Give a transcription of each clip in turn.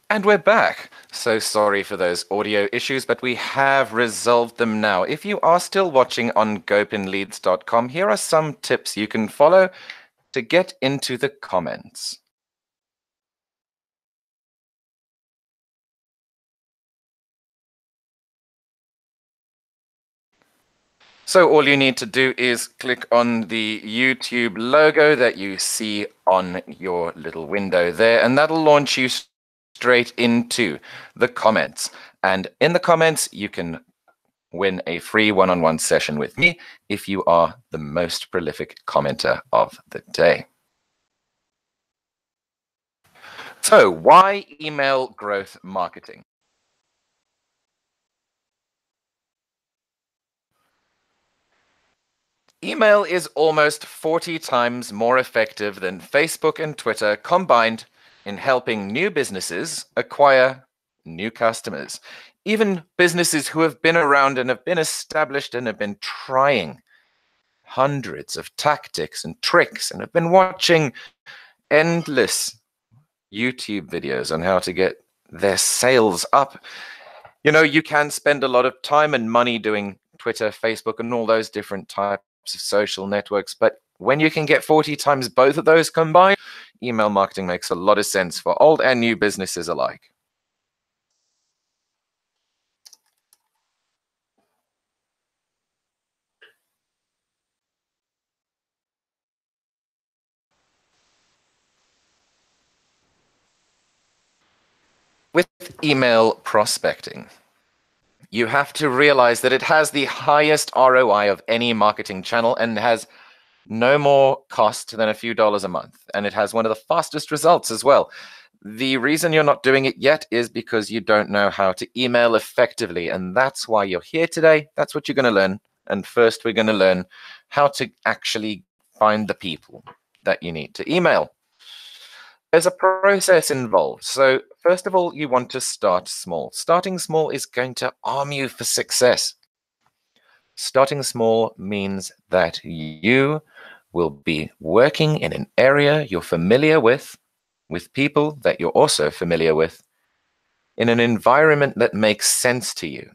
And we're back. So sorry for those audio issues, but we have resolved them now. If you are still watching on GoPinLeads.com, here are some tips you can follow to get into the comments. So all you need to do is click on the YouTube logo that you see on your little window there, and that'll launch you straight into the comments. And in the comments, you can win a free one-on-one session with me if you are the most prolific commenter of the day. So why email growth marketing? Email is almost 40 times more effective than Facebook and Twitter combined in helping new businesses acquire new customers. Even businesses who have been around and have been established and have been trying hundreds of tactics and tricks and have been watching endless YouTube videos on how to get their sales up. You know, you can spend a lot of time and money doing Twitter, Facebook, and all those different types of social networks. But when you can get 40 times both of those combined, email marketing makes a lot of sense for old and new businesses alike. With email prospecting, you have to realize that it has the highest ROI of any marketing channel and has no more cost than a few dollars a month. And it has one of the fastest results as well. The reason you're not doing it yet is because you don't know how to email effectively. And that's why you're here today. That's what you're going to learn. And first, we're going to learn how to actually find the people that you need to email. There's a process involved. So first of all, you want to start small. Starting small is going to arm you for success. Starting small means that you will be working in an area you're familiar with people that you're also familiar with, in an environment that makes sense to you.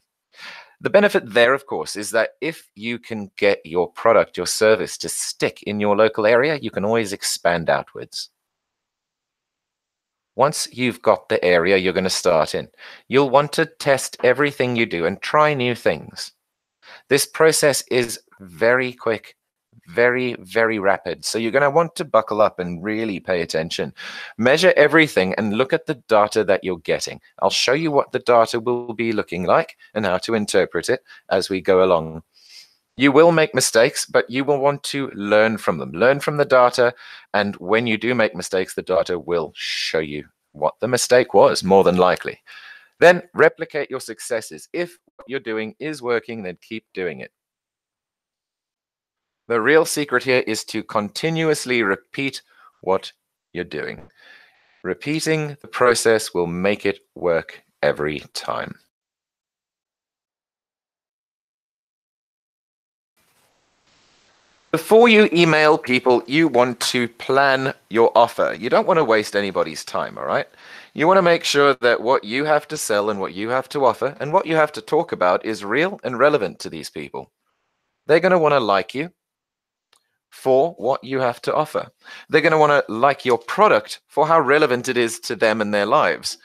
The benefit there, of course, is that if you can get your product, your service to stick in your local area, you can always expand outwards. Once you've got the area you're going to start in, you'll want to test everything you do and try new things. This process is very quick, very, very rapid. So you're going to want to buckle up and really pay attention. Measure everything and look at the data that you're getting. I'll show you what the data will be looking like and how to interpret it as we go along. You will make mistakes, but you will want to learn from them. Learn from the data. And when you do make mistakes, the data will show you what the mistake was, more than likely. Then replicate your successes. If what you're doing is working, then keep doing it. The real secret here is to continuously repeat what you're doing. Repeating the process will make it work every time. Before you email people, you want to plan your offer. You don't want to waste anybody's time, all right? You want to make sure that what you have to sell and what you have to offer and what you have to talk about is real and relevant to these people. They're going to want to like you for what you have to offer. They're going to want to like your product for how relevant it is to them and their lives.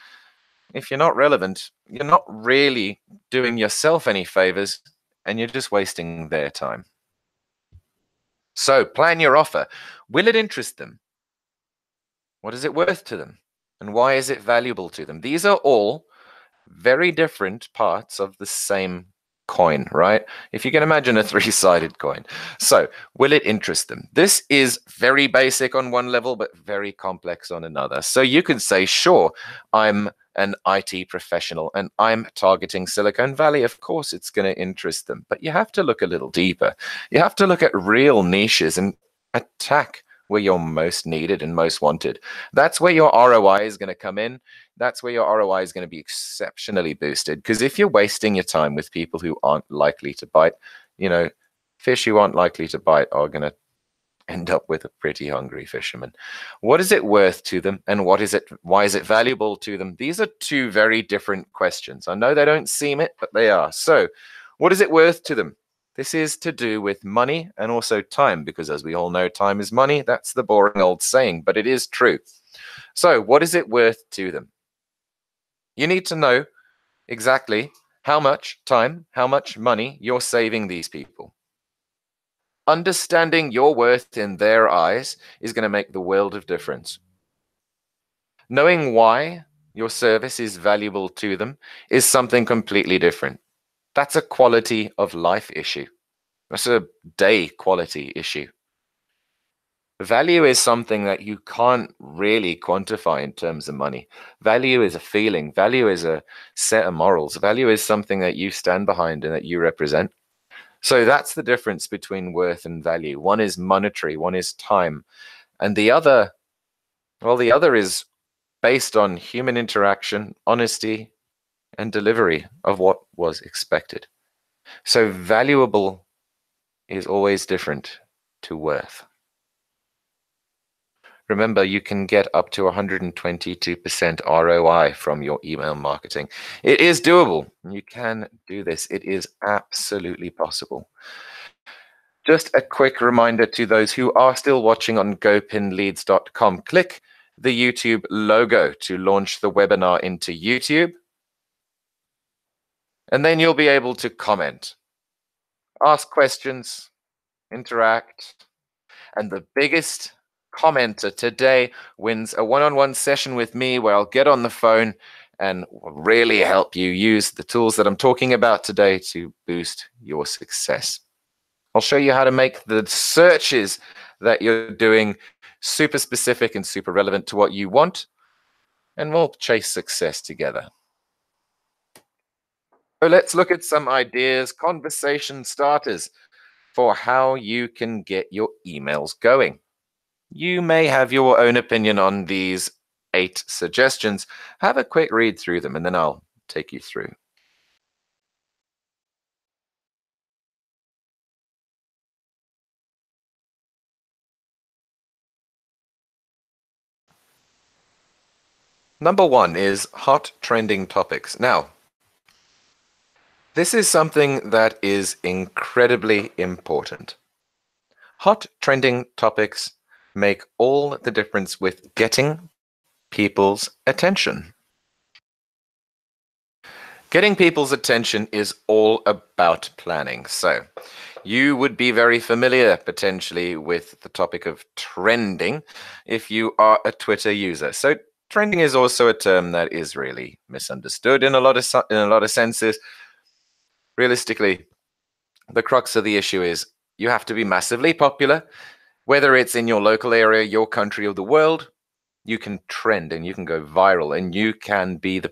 If you're not relevant, you're not really doing yourself any favors and you're just wasting their time. So plan your offer. Will it interest them? What is it worth to them? And why is it valuable to them? These are all very different parts of the same coin, right? If you can imagine a three-sided coin. So will it interest them? This is very basic on one level, but very complex on another. So you can say, sure, I'm an IT professional and I'm targeting Silicon Valley. Of course, it's going to interest them, but you have to look a little deeper. You have to look at real niches and attack where you're most needed and most wanted. That's where your ROI is going to come in. That's where your ROI is going to be exceptionally boosted. Because if you're wasting your time with people who aren't likely to bite, you know, fish who aren't likely to bite are going to end up with a pretty hungry fisherman. What is it worth to them, and why is it valuable to them? These are two very different questions. I know they don't seem it, but they are. So, what is it worth to them? This is to do with money and also time, because as we all know, time is money. That's the boring old saying, but it is true. So, what is it worth to them? You need to know exactly how much time, how much money you're saving these people. Understanding your worth in their eyes is going to make the world of difference. Knowing why your service is valuable to them is something completely different. That's a quality of life issue. That's a day quality issue. Value is something that you can't really quantify in terms of money. Value is a feeling. Value is a set of morals. Value is something that you stand behind and that you represent. So that's the difference between worth and value. One is monetary, one is time. And the other, well, the other is based on human interaction, honesty, and delivery of what was expected. So valuable is always different to worth. Remember, you can get up to 122% ROI from your email marketing. It is doable. You can do this. It is absolutely possible. Just a quick reminder to those who are still watching on GoPinLeads.com. Click the YouTube logo to launch the webinar into YouTube. And then you'll be able to comment, ask questions, interact. And the biggest commenter today wins a one-on-one session with me where I'll get on the phone and really help you use the tools that I'm talking about today to boost your success. I'll show you how to make the searches that you're doing super specific and super relevant to what you want, and we'll chase success together. So let's look at some ideas, conversation starters for how you can get your emails going. You may have your own opinion on these 8 suggestions. Have a quick read through them, and then I'll take you through. Number 1 is hot trending topics. Now, this is something that is incredibly important. Hot trending topics make all the difference with getting people's attention. Getting people's attention is all about planning. So, you would be very familiar potentially with the topic of trending if you are a Twitter user. So, trending is also a term that is really misunderstood in a lot of senses. Realistically, the crux of the issue is you have to be massively popular, whether it's in your local area, your country, or the world. You can trend and you can go viral, and you can be the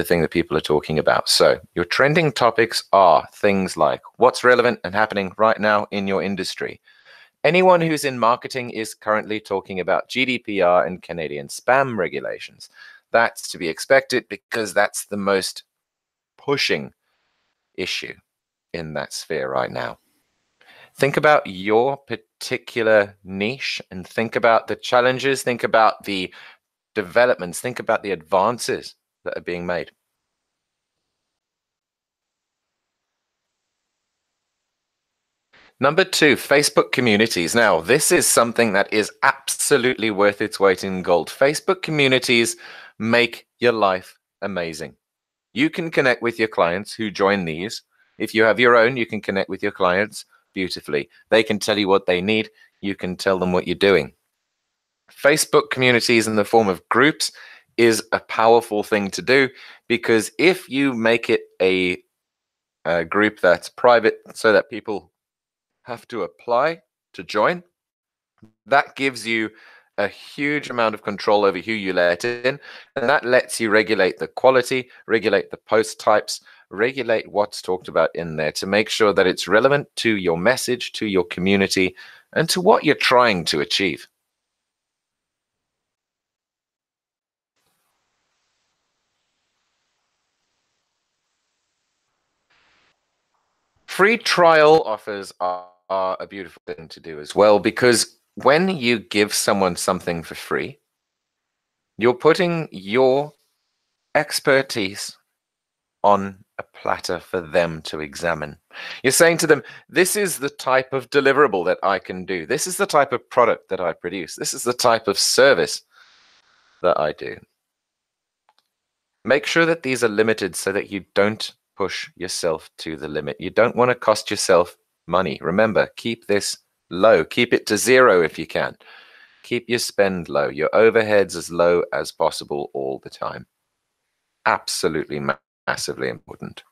thing that people are talking about. So your trending topics are things like what's relevant and happening right now in your industry. Anyone who's in marketing is currently talking about GDPR and Canadian spam regulations. That's to be expected because that's the most pushing issue in that sphere right now. Think about your particular niche and think about the challenges, think about the developments, think about the advances that are being made. Number 2, Facebook communities. Now, this is something that is absolutely worth its weight in gold. Facebook communities make your life amazing. You can connect with your clients who join these. If you have your own, you can connect with your clients beautifully. They can tell you what they need. You can tell them what you're doing. Facebook communities in the form of groups is a powerful thing to do because if you make it a group that's private so that people have to apply to join, that gives you a huge amount of control over who you let in, and that lets you regulate the quality, regulate the post types, regulate what's talked about in there to make sure that it's relevant to your message, to your community, and to what you're trying to achieve. Free trial offers are are a beautiful thing to do as well, because when you give someone something for free, you're putting your expertise on a platter for them to examine. You're saying to them, this is the type of deliverable that I can do. This is the type of product that I produce. This is the type of service that I do. Make sure that these are limited so that you don't push yourself to the limit. You don't want to cost yourself money. Remember, keep this low. Keep it to zero if you can. Keep your spend low, your overheads as low as possible all the time. Absolutely massively important.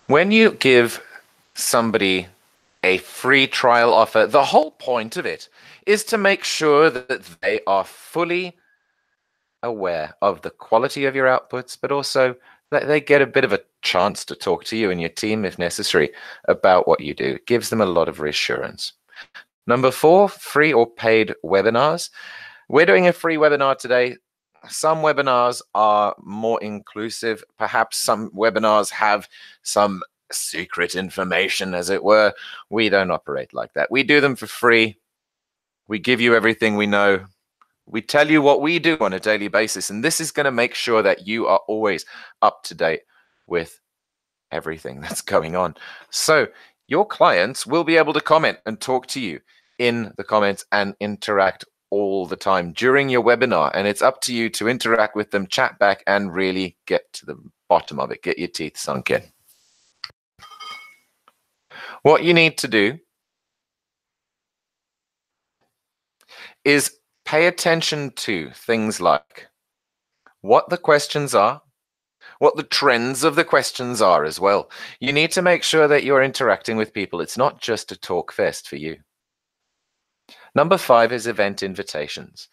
When you give somebody a free trial offer, the whole point of it is to make sure that they are fully aware of the quality of your outputs, but also that they get a bit of a chance to talk to you and your team, if necessary, about what you do. It gives them a lot of reassurance. Number 4, free or paid webinars. We're doing a free webinar today. Some webinars are more inclusive. Perhaps some webinars have some secret information, as it were. We don't operate like that. We do them for free. We give you everything we know. We tell you what we do on a daily basis, and this is going to make sure that you are always up to date with everything that's going on. So your clients will be able to comment and talk to you in the comments and interact all the time during your webinar. And it's up to you to interact with them, chat back, and really get to the bottom of it. Get your teeth sunk in. What you need to do is pay attention to things like what the questions are, what the trends of the questions are as well. You need to make sure that you're interacting with people. It's not just a talk fest for you. Number 5 is event invitations.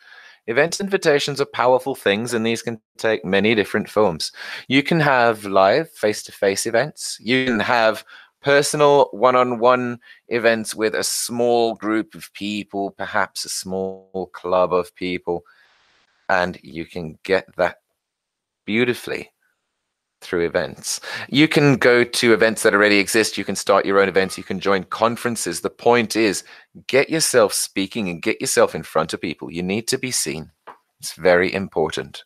Event invitations are powerful things, and these can take many different forms. You can have live face-to-face events. You can have personal one-on-one events with a small group of people, perhaps a small club of people, and you can get that beautifully through events. You can go to events that already exist. You can start your own events. You can join conferences. The point is, get yourself speaking and get yourself in front of people. You need to be seen. It's very important.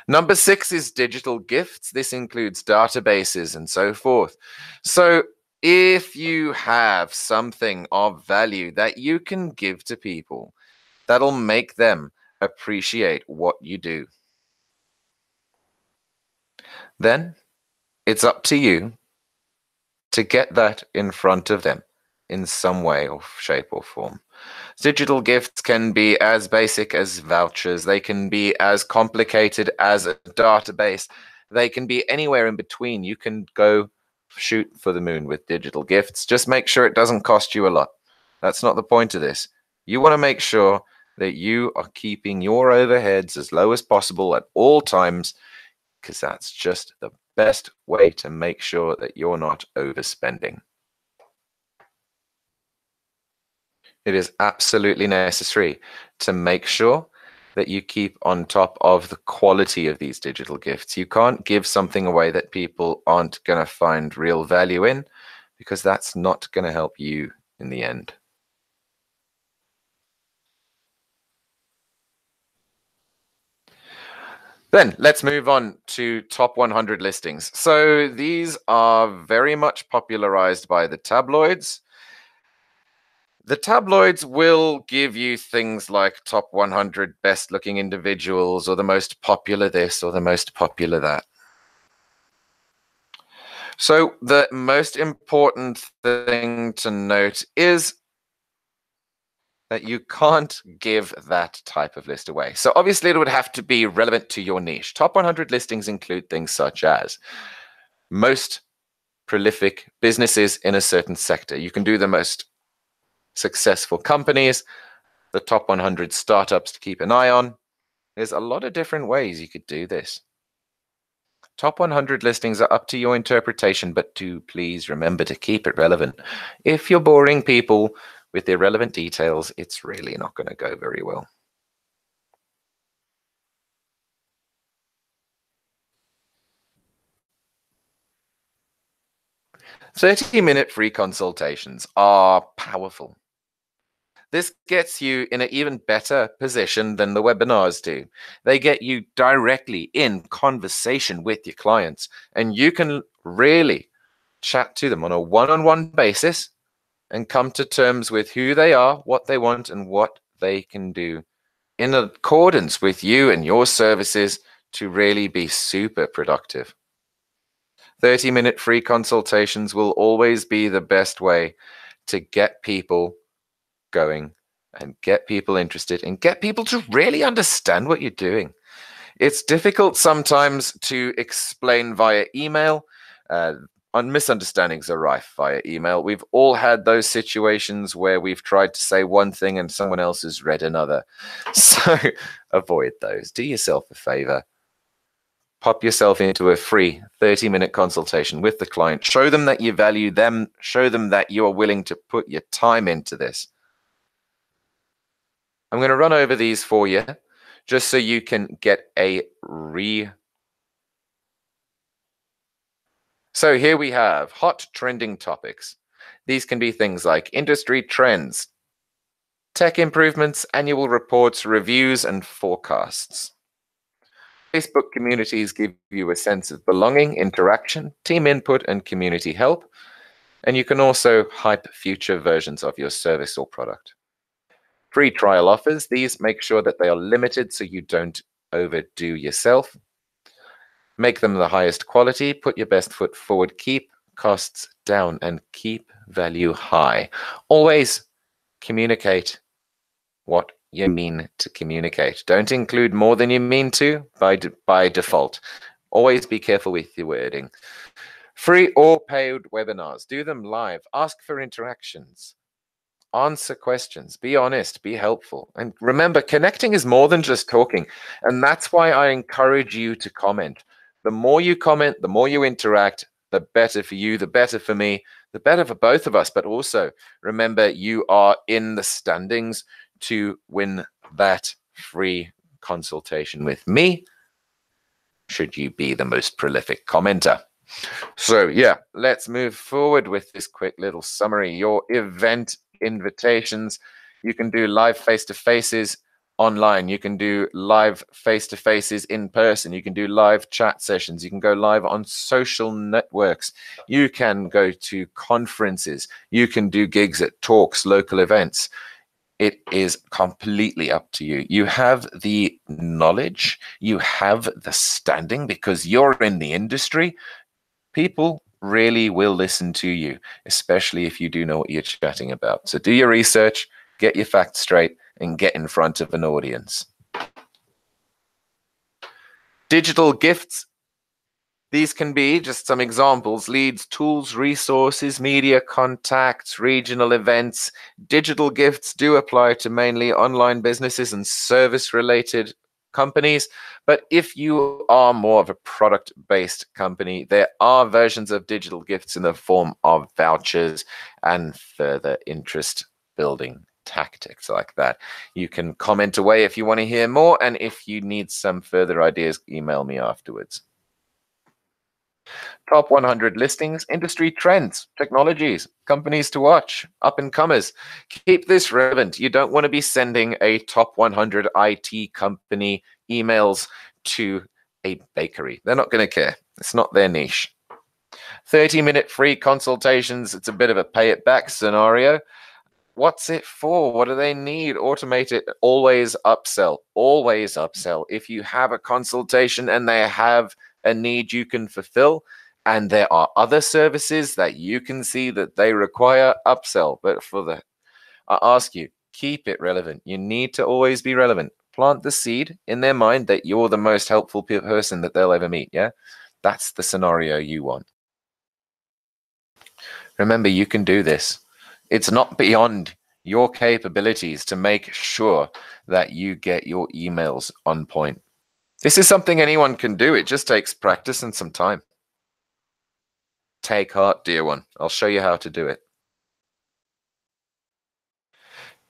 Number 6 is digital gifts. This includes databases and so forth. So if you have something of value that you can give to people, that'll make them appreciate what you do, then it's up to you to get that in front of them in some way or shape or form. Digital gifts can be as basic as vouchers. They can be as complicated as a database. They can be anywhere in between. You can go shoot for the moon with digital gifts. Just make sure it doesn't cost you a lot. That's not the point of this. You want to make sure that you are keeping your overheads as low as possible at all times, because that's just the best way to make sure that you're not overspending. It is absolutely necessary to make sure that you keep on top of the quality of these digital gifts. You can't give something away that people aren't going to find real value in, because that's not going to help you in the end. Then let's move on to top 100 listings. So these are very much popularized by the tabloids. The tabloids will give you things like top 100 best looking individuals, or the most popular this, or the most popular that. So the most important thing to note is that you can't give that type of list away. So obviously it would have to be relevant to your niche. Top 100 listings include things such as most prolific businesses in a certain sector. You can do the most successful companies, the top 100 startups to keep an eye on. There's a lot of different ways you could do this. Top 100 listings are up to your interpretation, but do please remember to keep it relevant. If you're boring people with irrelevant details, it's really not going to go very well. 30-minute free consultations are powerful. This gets you in an even better position than the webinars do. They get you directly in conversation with your clients, and you can really chat to them on a one-on-one basis and come to terms with who they are, what they want, and what they can do in accordance with you and your services to really be super productive. 30-minute free consultations will always be the best way to get people going and get people interested and get people to really understand what you're doing. It's difficult sometimes to explain via email. Misunderstandings are rife via email. We've all had those situations where we've tried to say one thing and someone else has read another. So avoid those. Do yourself a favor. Pop yourself into a free 30-minute consultation with the client. Show them that you value them. Show them that you are willing to put your time into this. I'm going to run over these for you just so you can get a So here we have hot trending topics. These can be things like industry trends, tech improvements, annual reports, reviews, and forecasts. Facebook communities give you a sense of belonging, interaction, team input, and community help. And you can also hype future versions of your service or product. Free trial offers. These make sure that they are limited so you don't overdo yourself. Make them the highest quality. Put your best foot forward. Keep costs down and keep value high. Always communicate what you mean to communicate. Don't include more than you mean to by default. Always be careful with your wording. Free or paid webinars. Do them live. Ask for interactions. Answer questions. Be honest. Be helpful. And remember, connecting is more than just talking. And that's why I encourage you to comment. The more you comment, the more you interact, the better for you, the better for me, the better for both of us. But also, remember, you are in the standings to win that free consultation with me, should you be the most prolific commenter. So yeah, let's move forward with this quick little summary. Your event invitations, you can do live face-to-faces online. You can do live face-to-faces in person. You can do live chat sessions. You can go live on social networks. You can go to conferences. You can do gigs at talks, local events. It is completely up to you. You have the knowledge. You have the standing because you're in the industry. People really will listen to you, especially if you do know what you're chatting about. So do your research, get your facts straight, and get in front of an audience. Digital gifts. These can be just some examples: leads, tools, resources, media contacts, regional events. Digital gifts do apply to mainly online businesses and service-related companies. But if you are more of a product-based company, there are versions of digital gifts in the form of vouchers and further interest building tactics like that. You can comment away if you want to hear more, and if you need some further ideas, email me afterwards. Top 100 listings, industry trends, technologies, companies to watch, up and comers. Keep this relevant. You don't want to be sending a top 100 IT company emails to a bakery. They're not going to care. It's not their niche. 30-minute free consultations. It's a bit of a pay it back scenario. What's it for? What do they need? Automate it. Always upsell. Always upsell. If you have a consultation and they have a need you can fulfill, and there are other services that you can see that they require, upsell. But I ask you, keep it relevant. You need to always be relevant. Plant the seed in their mind that you're the most helpful person that they'll ever meet. Yeah, that's the scenario you want. Remember, you can do this. It's not beyond your capabilities to make sure that you get your emails on point. This is something anyone can do. It just takes practice and some time. Take heart, dear one. I'll show you how to do it.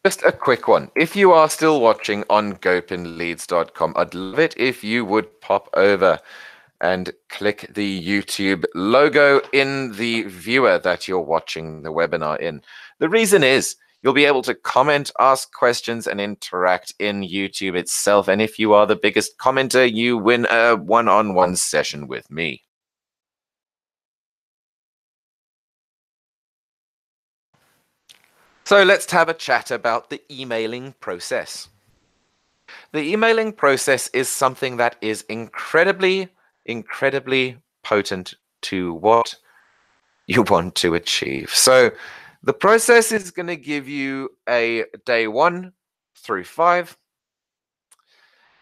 Just a quick one. If you are still watching on GoPinLeads.com, I'd love it if you would pop over and click the YouTube logo in the viewer that you're watching the webinar in. The reason is you'll be able to comment, ask questions, and interact in YouTube itself. And if you are the biggest commenter, you win a one-on-one session with me. So let's have a chat about the emailing process. The emailing process is something that is incredibly potent to what you want to achieve. So the process is going to give you a day 1 through 5,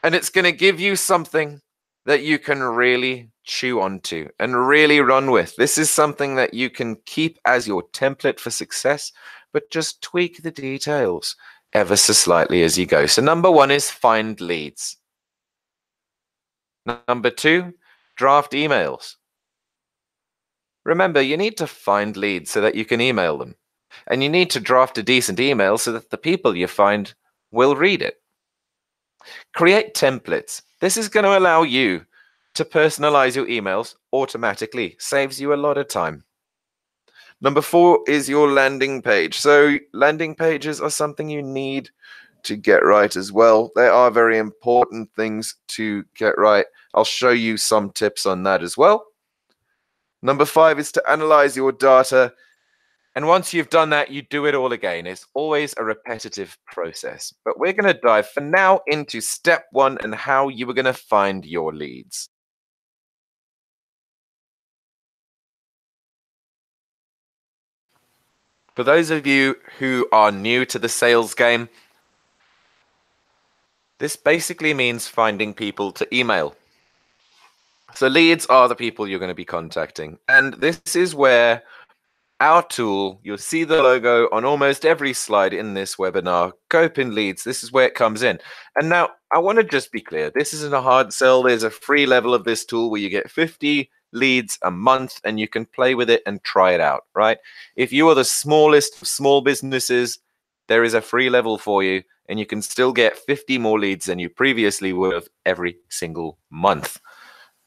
and it's going to give you something that you can really chew onto and really run with. This is something that you can keep as your template for success, but just tweak the details ever so slightly as you go. So number 1 is find leads. Number 2, draft emails. Remember, you need to find leads so that you can email them. And you need to draft a decent email so that the people you find will read it. Create templates. This is going to allow you to personalize your emails automatically. Saves you a lot of time. Number 4 is your landing page. So landing pages are something you need to get right as well. They are very important things to get right. I'll show you some tips on that as well. Number 5 is to analyze your data. And once you've done that, you do it all again. It's always a repetitive process. But we're going to dive for now into step 1 and how you are going to find your leads. For those of you who are new to the sales game, this basically means finding people to email. So leads are the people you're going to be contacting. And this is where our tool, you'll see the logo on almost every slide in this webinar, GoPinLeads, this is where it comes in. And now I want to just be clear, this isn't a hard sell. There's a free level of this tool where you get 50 leads a month and you can play with it and try it out, right? If you are the smallest of small businesses, there is a free level for you and you can still get 50 more leads than you previously would have every single month.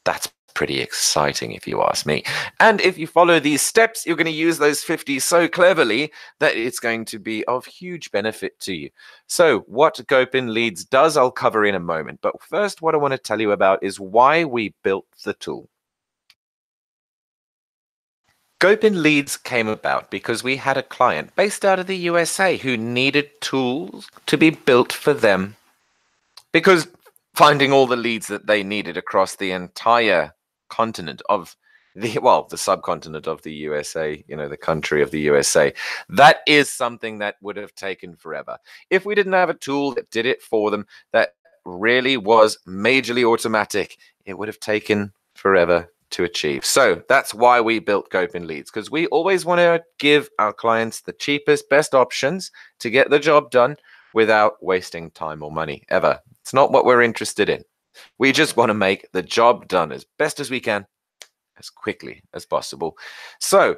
That's pretty exciting if you ask me. And if you follow these steps, you're going to use those 50 so cleverly that it's going to be of huge benefit to you. So what GoPinLeads does, I'll cover in a moment. But first, what I want to tell you about is why we built the tool. GoPinLeads came about because we had a client based out of the USA who needed tools to be built for them, because finding all the leads that they needed across the entire continent of the subcontinent of the USA, the country of the USA, that is something that would have taken forever. If we didn't have a tool that did it for them, that really was majorly automatic, it would have taken forever to achieve. So that's why we built GoPinLeads, because we always want to give our clients the cheapest, best options to get the job done without wasting time or money, ever. It's not what we're interested in. We just want to make the job done as best as we can, as quickly as possible. So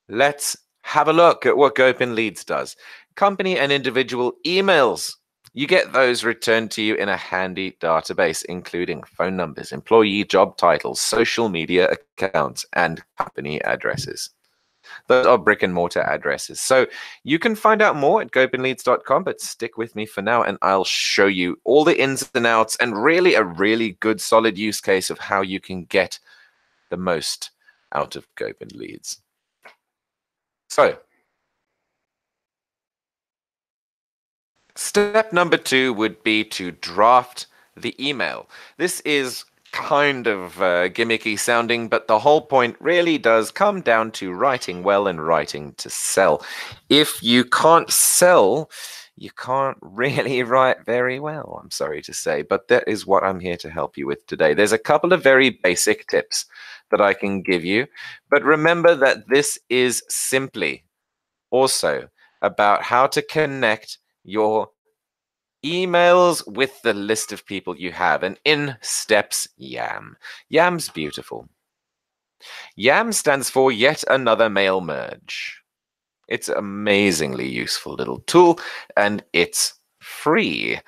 let's have a look at what GoPinLeads does. Company and individual emails. You get those returned to you in a handy database, including phone numbers, employee job titles, social media accounts, and company addresses. Those are brick and mortar addresses. So you can find out more at GoPinLeads.com, but stick with me for now and I'll show you all the ins and outs and really a really good solid use case of how you can get the most out of GoPinLeads. So step number 2 would be to draft the email. This is kind of gimmicky sounding, but the whole point really does come down to writing well and writing to sell. If you can't sell, you can't really write very well, I'm sorry to say, but that is what I'm here to help you with today. There's a couple of very basic tips that I can give you, but remember that this is simply also about how to connect your emails with the list of people you have, and in steps YAM. YAM's beautiful. YAM stands for Yet Another Mail Merge. It's an amazingly useful little tool, and it's free,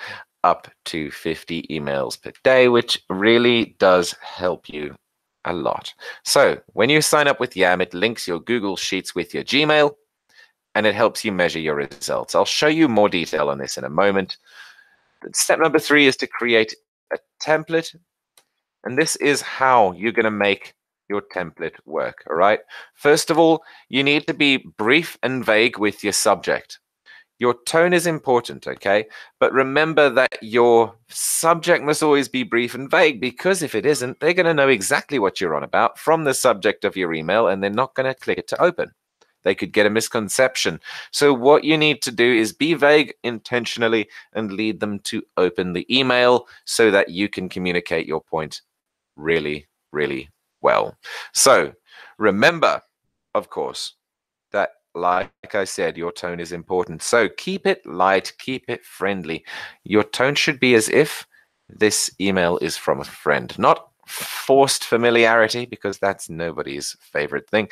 up to 50 emails per day, which really does help you a lot. So when you sign up with YAM, it links your Google Sheets with your Gmail, and it helps you measure your results. I'll show you more detail on this in a moment. Step number 3 is to create a template, and this is how you're going to make your template work, all right? First of all, you need to be brief and vague with your subject. Your tone is important, okay? But remember that your subject must always be brief and vague, because if it isn't, they're going to know exactly what you're on about from the subject of your email, and they're not going to click it to open. They could get a misconception. So what you need to do is be vague intentionally and lead them to open the email so that you can communicate your point really, really well. So remember, of course, that, like I said, your tone is important. So keep it light, keep it friendly. Your tone should be as if this email is from a friend, not forced familiarity, because that's nobody's favorite thing.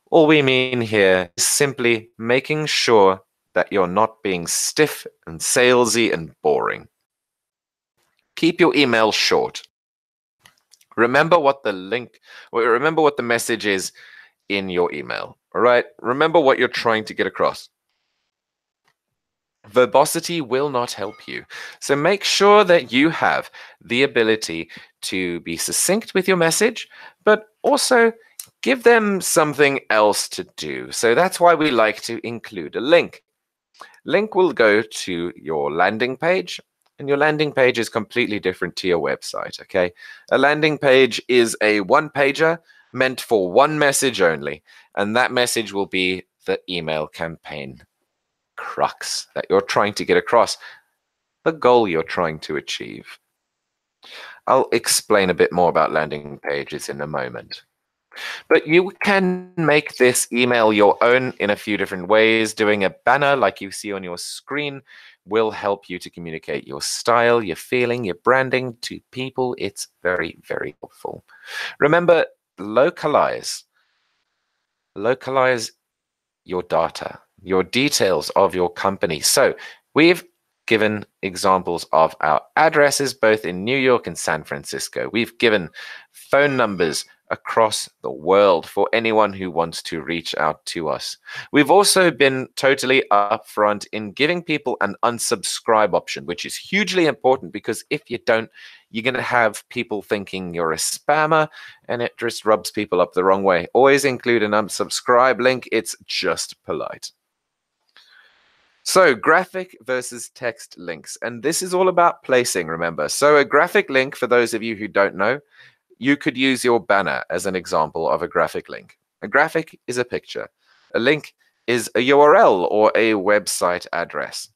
All we mean here is simply making sure that you're not being stiff and salesy and boring. Keep your email short. Remember what the message is in your email. All right? Remember what you're trying to get across. Verbosity will not help you. So make sure that you have the ability to be succinct with your message, but also give them something else to do. So that's why we like to include a link. Link will go to your landing page, and your landing page is completely different to your website, okay? A landing page is a one-pager meant for one message only, and that message will be the email campaign crux that you're trying to get across, the goal you're trying to achieve. I'll explain a bit more about landing pages in a moment. But you can make this email your own in a few different ways. Doing a banner like you see on your screen will help you to communicate your style, your feeling, your branding to people. It's very, very helpful. Remember, localize your data, your details of your company. So we've given examples of our addresses both in New York and San Francisco. We've given phone numbers across the world for anyone who wants to reach out to us. We've also been totally upfront in giving people an unsubscribe option, which is hugely important, because if you don't, you're going to have people thinking you're a spammer, and it just rubs people up the wrong way. Always include an unsubscribe link. It's just polite. So graphic versus text links. And this is all about placing, remember. So a graphic link, for those of you who don't know, you could use your banner as an example of a graphic link. A graphic is a picture. A link is a URL or a website address.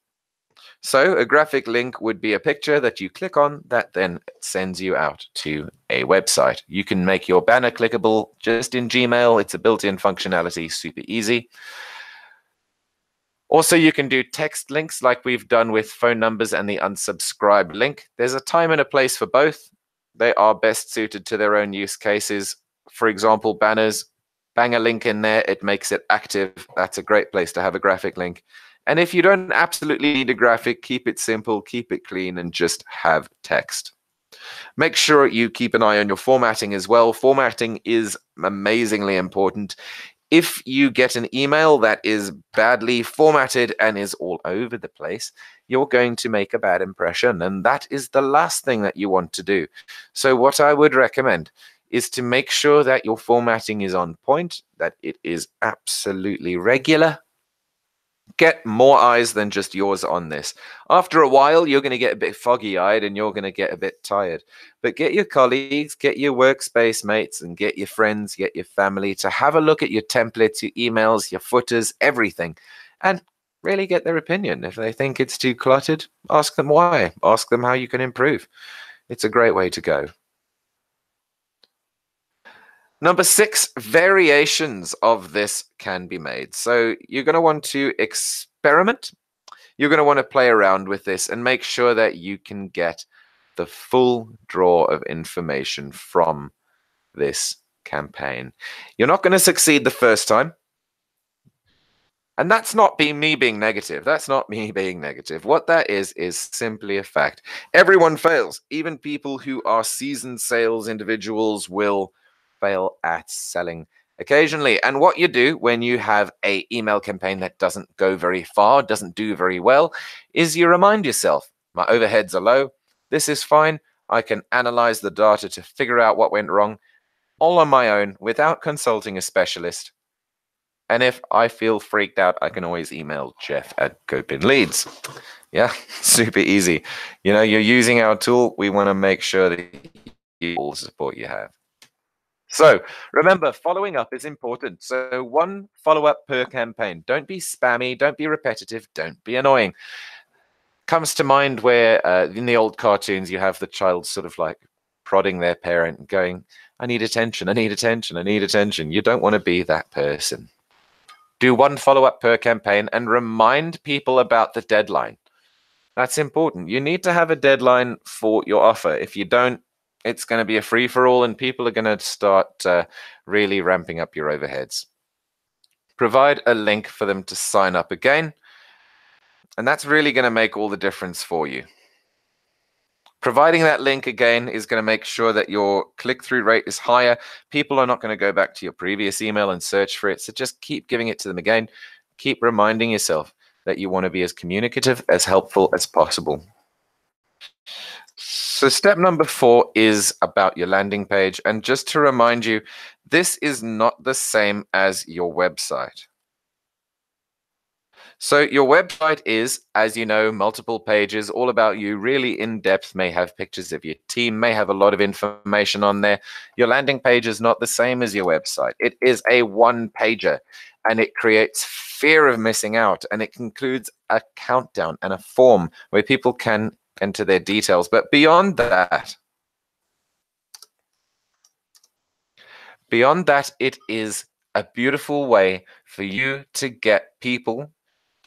So a graphic link would be a picture that you click on that then sends you out to a website. You can make your banner clickable just in Gmail. It's a built-in functionality, super easy. Also, you can do text links like we've done with phone numbers and the unsubscribe link. There's a time and a place for both. They are best suited to their own use cases. For example, banners, bang a link in there, it makes it active. That's a great place to have a graphic link. And if you don't absolutely need a graphic, keep it simple, keep it clean, and just have text. Make sure you keep an eye on your formatting as well. Formatting is amazingly important. If you get an email that is badly formatted and is all over the place, you're going to make a bad impression, and that is the last thing that you want to do. So what I would recommend is to make sure that your formatting is on point, that it is absolutely regular. Get more eyes than just yours on this. After a while, you're going to get a bit foggy-eyed and you're going to get a bit tired. But get your colleagues, get your workspace mates, and get your friends, get your family to have a look at your templates, your emails, your footers, everything, and really get their opinion. If they think it's too cluttered, ask them why. Ask them how you can improve. It's a great way to go. Number 6, variations of this can be made. So you're going to want to experiment. You're going to want to play around with this and make sure that you can get the full draw of information from this campaign. You're not going to succeed the first time. And that's not me being negative. That's not me being negative. What that is simply a fact. Everyone fails. Even people who are seasoned sales individuals will fail at selling occasionally. And what you do when you have an email campaign that doesn't go very far, doesn't do very well, is you remind yourself, my overheads are low. This is fine. I can analyze the data to figure out what went wrong all on my own without consulting a specialist. And if I feel freaked out, I can always email Jeff at GoPinLeads. Yeah, super easy. You know, you're using our tool. We want to make sure that you all the support you have. So remember, following up is important. So 1 follow-up per campaign. Don't be spammy. Don't be repetitive. Don't be annoying. Comes to mind where in the old cartoons, you have the child sort of like prodding their parent and going, I need attention. I need attention. I need attention. You don't want to be that person. Do 1 follow-up per campaign and remind people about the deadline. That's important. You need to have a deadline for your offer. If you don't, it's going to be a free-for-all and people are going to start really ramping up your overheads. Provide a link for them to sign up again, and that's really going to make all the difference for you. Providing that link again is going to make sure that your click-through rate is higher. People are not going to go back to your previous email and search for it. So just keep giving it to them again. Keep reminding yourself that you want to be as communicative, as helpful as possible. So step number 4 is about your landing page. And just to remind you, this is not the same as your website. So your website is, as you know, multiple pages, all about you, really in-depth, may have pictures of your team, may have a lot of information on there. Your landing page is not the same as your website. It is a one-pager, and it creates fear of missing out, and it includes a countdown and a form where people can enter their details. But beyond that, it is a beautiful way for you to get people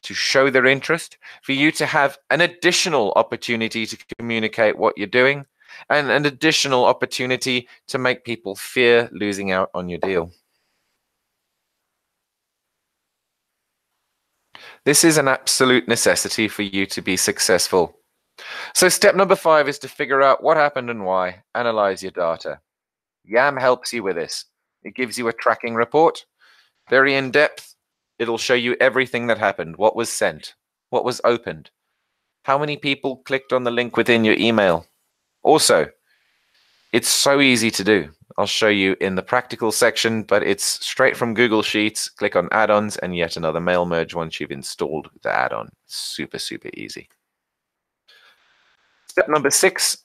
to show their interest, for you to have an additional opportunity to communicate what you're doing, and an additional opportunity to make people fear losing out on your deal. This is an absolute necessity for you to be successful. So step number 5 is to figure out what happened and why. Analyze your data. YAM helps you with this. It gives you a tracking report, very in-depth. It'll show you everything that happened, what was sent, what was opened, how many people clicked on the link within your email. Also, it's so easy to do. I'll show you in the practical section, but it's straight from Google Sheets. Click on add-ons and yet another mail merge once you've installed the add-on. Super, super easy. Step number 6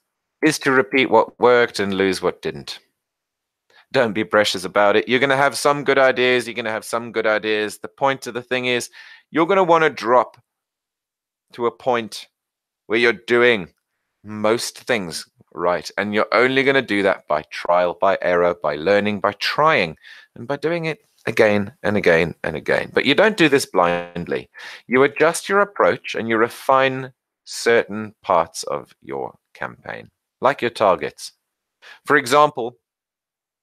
is to repeat what worked and lose what didn't. Don't be precious about it. You're going to have some good ideas. You're going to have some good ideas. The point of the thing is you're going to want to drop to a point where you're doing most things right. And you're only going to do that by trial, by error, by learning, by trying, and by doing it again and again and again. But you don't do this blindly. You adjust your approach and you refine certain parts of your campaign, like your targets. For example,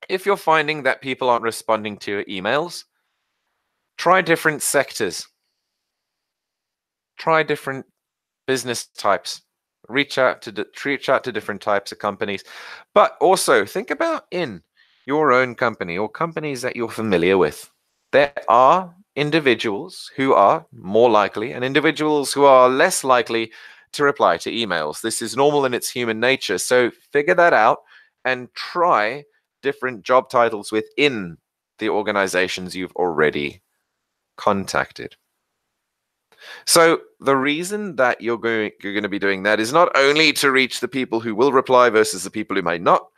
if you're finding that people aren't responding to your emails, try different sectors. Try different business types. Reach out to different types of companies. But also think about in your own company or companies that you're familiar with. There are individuals who are more likely and individuals who are less likely to reply to emails. This is normal in its human nature. So figure that out and try different job titles within the organizations you've already contacted. So the reason that you're going to be doing that is not only to reach the people who will reply versus the people who might not,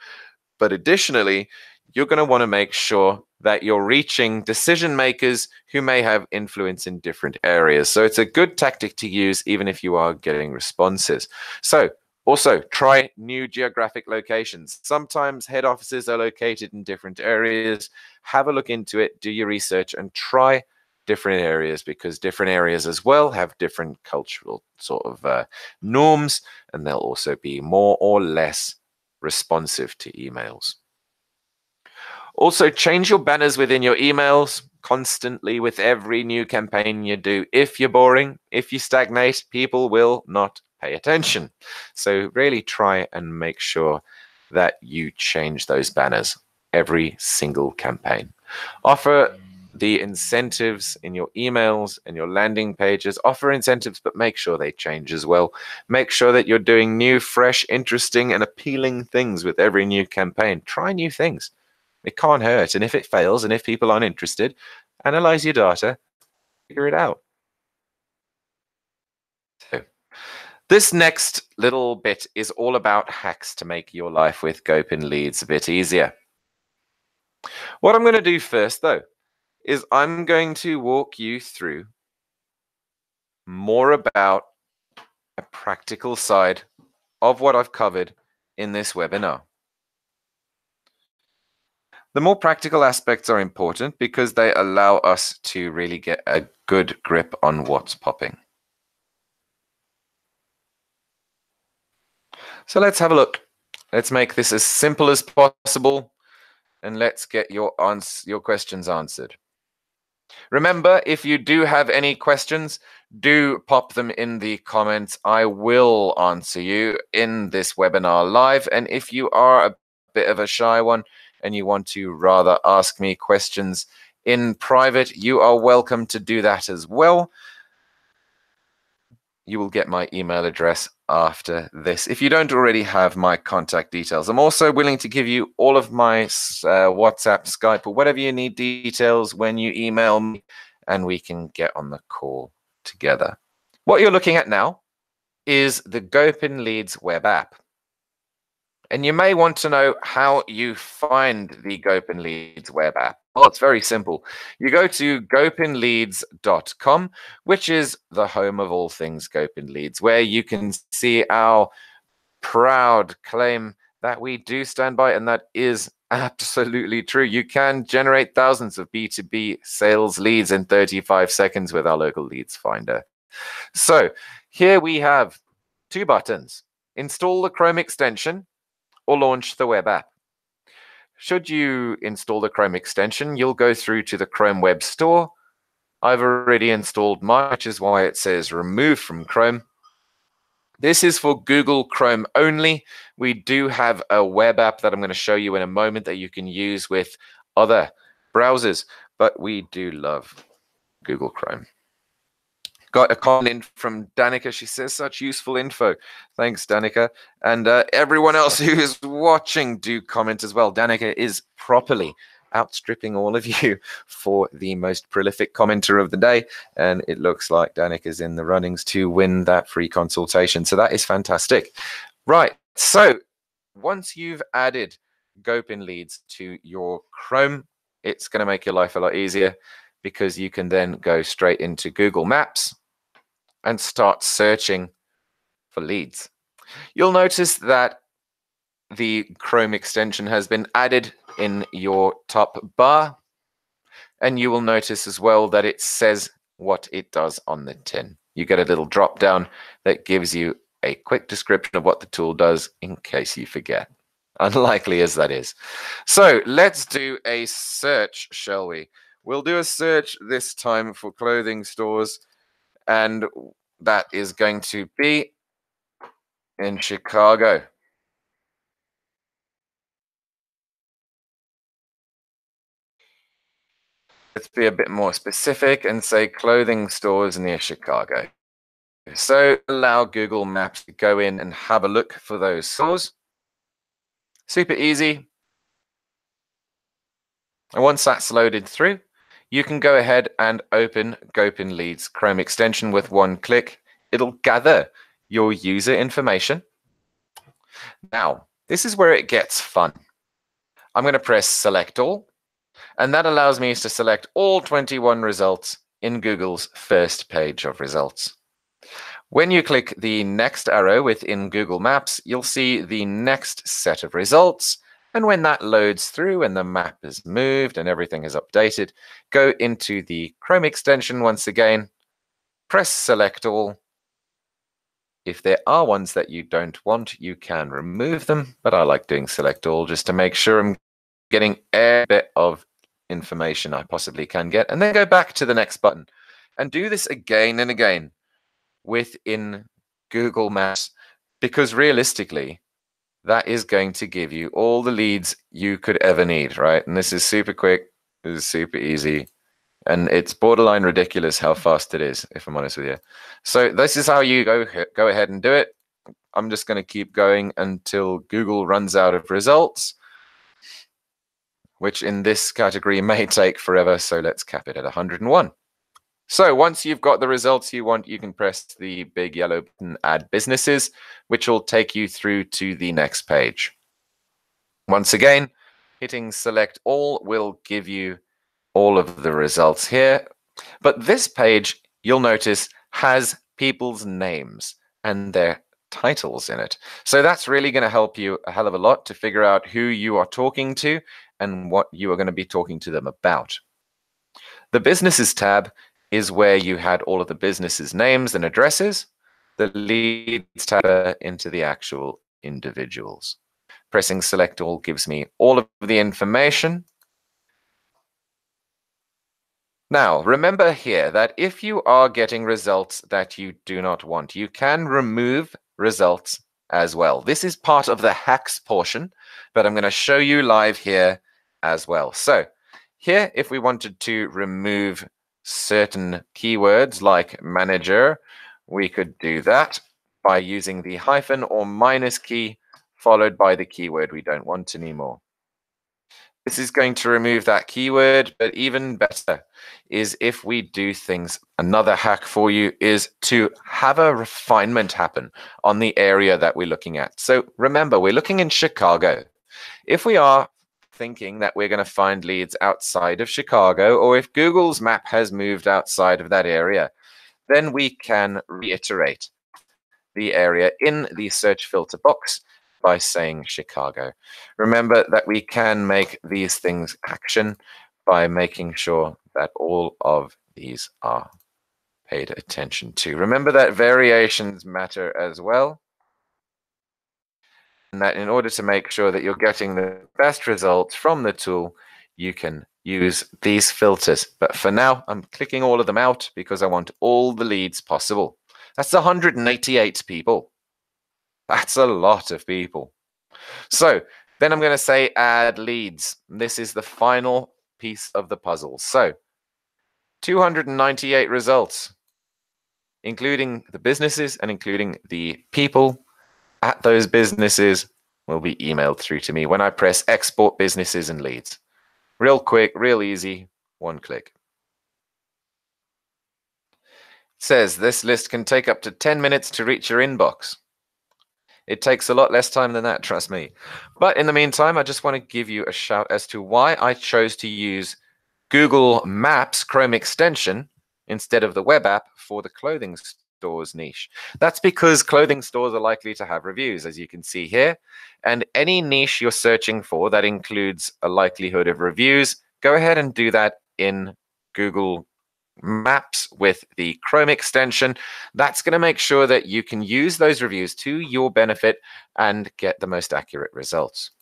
but additionally, you're going to want to make sure that you're reaching decision makers who may have influence in different areas. So it's a good tactic to use even if you are getting responses. So also, try new geographic locations. Sometimes head offices are located in different areas. Have a look into it, do your research, and try different areas, because different areas as well have different cultural sort of norms, and they'll also be more or less responsive to emails. Also, change your banners within your emails constantly with every new campaign you do. If you're boring, if you stagnate, people will not pay attention. So really try and make sure that you change those banners every single campaign. Offer the incentives in your emails and your landing pages. Offer incentives, but make sure they change as well. Make sure that you're doing new, fresh, interesting, and appealing things with every new campaign. Try new things. It can't hurt. And if it fails and if people aren't interested, analyze your data, figure it out. So this next little bit is all about hacks to make your life with GoPinLeads a bit easier. What I'm going to do first, though, is I'm going to walk you through more about a practical side of what I've covered in this webinar. The more practical aspects are important because they allow us to really get a good grip on what's popping. So let's have a look. Let's make this as simple as possible, and let's get your questions answered. Remember, if you do have any questions, do pop them in the comments. I will answer you in this webinar live. And if you are a bit of a shy one and you want to rather ask me questions in private, you are welcome to do that as well. You will get my email address after this if you don't already have my contact details. I'm also willing to give you all of my WhatsApp, Skype, or whatever you need details when you email me, and we can get on the call together. What you're looking at now is the GoPinLeads web app. And you may want to know how you find the GoPinLeads web app. Well, it's very simple. You go to GoPinLeads.com, which is the home of all things GoPinLeads, where you can see our proud claim that we do stand by, and that is absolutely true. You can generate thousands of B2B sales leads in 35 seconds with our local leads finder. So here we have two buttons: install the Chrome extension or launch the web app. Should you install the Chrome extension, you'll go through to the Chrome Web Store. I've already installed mine, which is why it says remove from Chrome. This is for Google Chrome only. We do have a web app that I'm going to show you in a moment that you can use with other browsers, but we do love Google Chrome. Got a comment from Danica. She says such useful info. Thanks, Danica. And everyone else who is watching, do comment as well. Danica is properly outstripping all of you for the most prolific commenter of the day. And it looks like Danica's in the runnings to win that free consultation. So that is fantastic. Right. So once you've added GoPinLeads to your Chrome, it's going to make your life a lot easier, because you can then go straight into Google Maps and start searching for leads. You'll notice that the Chrome extension has been added in your top bar, and you will notice as well that it says what it does on the tin. You get a little drop down that gives you a quick description of what the tool does in case you forget, unlikely as that is. So let's do a search, shall we? We'll do a search this time for clothing stores, and that is going to be in Chicago. Let's be a bit more specific and say clothing stores near Chicago. So allow Google Maps to go in and have a look for those stores. Super easy. And once that's loaded through, you can go ahead and open GoPinLeads Chrome extension with one click. It'll gather your user information. Now, this is where it gets fun. I'm going to press select all, and that allows me to select all 21 results in Google's first page of results. When you click the next arrow within Google Maps, you'll see the next set of results, And when that loads through and the map is moved and everything is updated, go into the Chrome extension once again, press select all. If there are ones that you don't want, you can remove them, but I like doing select all just to make sure I'm getting every bit of information I possibly can get, and then go back to the next button and do this again and again within Google Maps, because realistically, that is going to give you all the leads you could ever need, right? And this is super quick, this is super easy, and it's borderline ridiculous how fast it is, if I'm honest with you. So this is how you go ahead and do it. I'm just going to keep going until Google runs out of results, which in this category may take forever, so let's cap it at 101. So once you've got the results you want, you can press the big yellow button, Add Businesses, which will take you through to the next page. Once again, hitting Select All will give you all of the results here. But this page, you'll notice, has people's names and their titles in it. So that's really going to help you a hell of a lot to figure out who you are talking to and what you are going to be talking to them about. The Businesses tab is where you had all of the businesses' names and addresses. The Leads tab into the actual individuals. Pressing Select All gives me all of the information. Now, remember here that if you are getting results that you do not want, you can remove results as well. This is part of the hacks portion, but I'm going to show you live here as well. So here, if we wanted to remove certain keywords like manager, we could do that by using the hyphen or minus key followed by the keyword we don't want anymore. This is going to remove that keyword, but even better is if we do things. Another hack for you is to have a refinement happen on the area that we're looking at. So remember, we're looking in Chicago. If we are thinking that we're going to find leads outside of Chicago, or if Google's map has moved outside of that area, then we can reiterate the area in the search filter box by saying Chicago. Remember that we can make these things action by making sure that all of these are paid attention to. Remember that variations matter as well, and that in order to make sure that you're getting the best results from the tool, you can use these filters. But for now, I'm clicking all of them out because I want all the leads possible. That's 188 people. That's a lot of people. So then I'm going to say add leads. This is the final piece of the puzzle. So 298 results, including the businesses and including the people at those businesses, will be emailed through to me when I press export businesses and leads. Real quick, real easy, one click. It says this list can take up to 10 minutes to reach your inbox. It takes a lot less time than that, trust me. But in the meantime, I just want to give you a shout as to why I chose to use Google Maps Chrome extension instead of the web app for the clothing stores niche. That's because clothing stores are likely to have reviews, as you can see here. And any niche you're searching for that includes a likelihood of reviews, go ahead and do that in Google Maps with the Chrome extension. That's going to make sure that you can use those reviews to your benefit and get the most accurate results.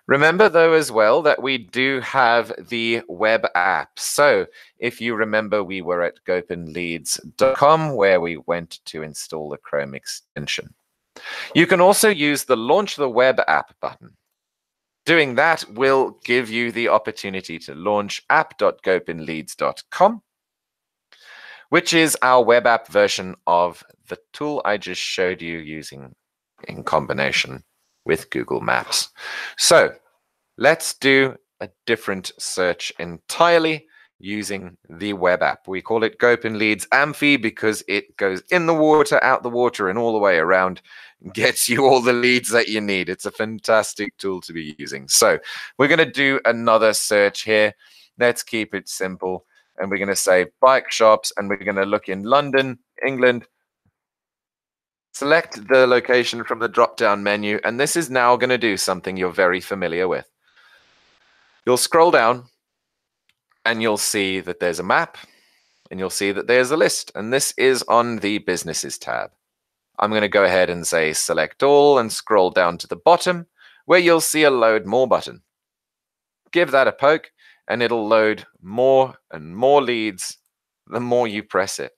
Remember, though, as well, that we do have the web app. So if you remember, we were at GoPinLeads.com where we went to install the Chrome extension. You can also use the Launch the Web app button. Doing that will give you the opportunity to launch app.gopinleads.com, which is our web app version of the tool I just showed you using in combination with Google Maps. So let's do a different search entirely using the web app. We call it GoPinLeads Amphi because it goes in the water, out the water, and all the way around, gets you all the leads that you need. It's a fantastic tool to be using. So we're going to do another search here. Let's keep it simple. And we're going to say bike shops, and we're going to look in London, England. Select the location from the drop-down menu, and this is now going to do something you're very familiar with. You'll scroll down, and you'll see that there's a map, and you'll see that there's a list, and this is on the Businesses tab. I'm going to go ahead and say Select All and scroll down to the bottom, where you'll see a Load More button. Give that a poke, and it'll load more and more leads the more you press it.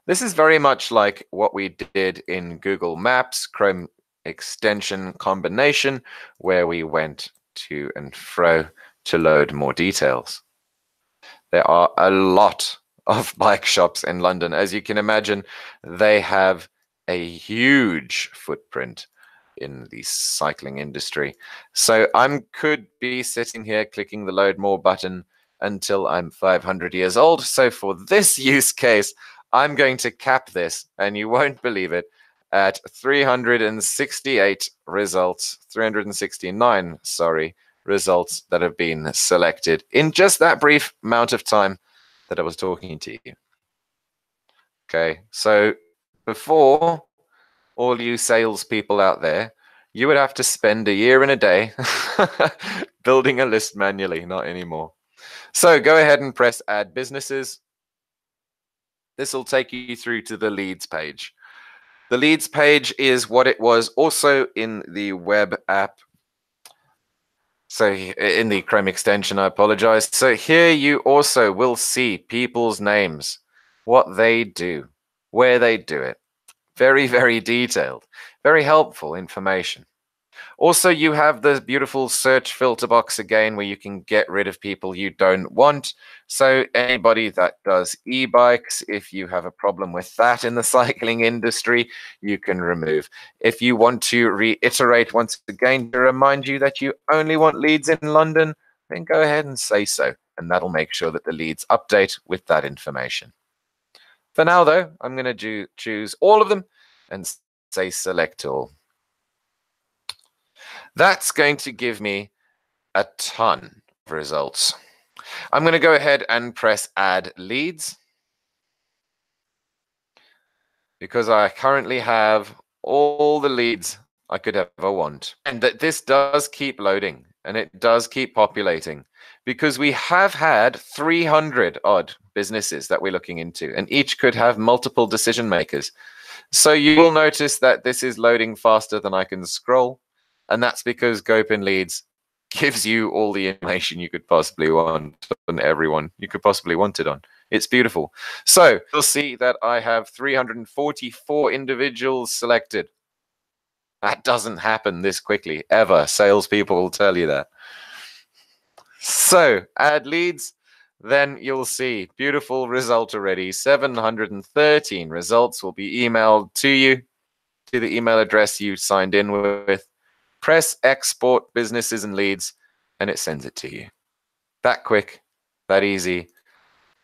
This is very much like what we did in Google Maps, Chrome extension combination, where we went to and fro to load more details. There are a lot of bike shops in London. As you can imagine, they have a huge footprint in the cycling industry. So I could be sitting here clicking the load more button until I'm 500 years old. So for this use case, I'm going to cap this, and you won't believe it, at 368 results, 369, sorry, results that have been selected in just that brief amount of time that I was talking to you. Okay, so before, all you salespeople out there, you would have to spend a year and a day building a list manually, not anymore. So go ahead and press Add Businesses. This will take you through to the Leads page. The Leads page is what it was also in the web app. So in the Chrome extension, I apologize. So here you also will see people's names, what they do, where they do it. Very, very detailed, very helpful information. Also, you have the beautiful search filter box again, where you can get rid of people you don't want. So anybody that does e-bikes, if you have a problem with that in the cycling industry, you can remove. If you want to reiterate once again to remind you that you only want leads in London, then go ahead and say so, and that'll make sure that the leads update with that information. For now, though, I'm going to choose all of them and say Select All. That's going to give me a ton of results. I'm going to go ahead and press Add Leads, because I currently have all the leads I could ever want. And that this does keep loading, and it does keep populating, because we have had 300 odd businesses that we're looking into, and each could have multiple decision makers. So you will notice that this is loading faster than I can scroll. And that's because GoPinLeads gives you all the information you could possibly want on everyone you could possibly want it on. It's beautiful. So you'll see that I have 344 individuals selected. That doesn't happen this quickly, ever. Salespeople will tell you that. So add leads, then you'll see beautiful result already. 713 results will be emailed to you, to the email address you signed in with. Press Export Businesses and Leads, and it sends it to you. That quick, that easy.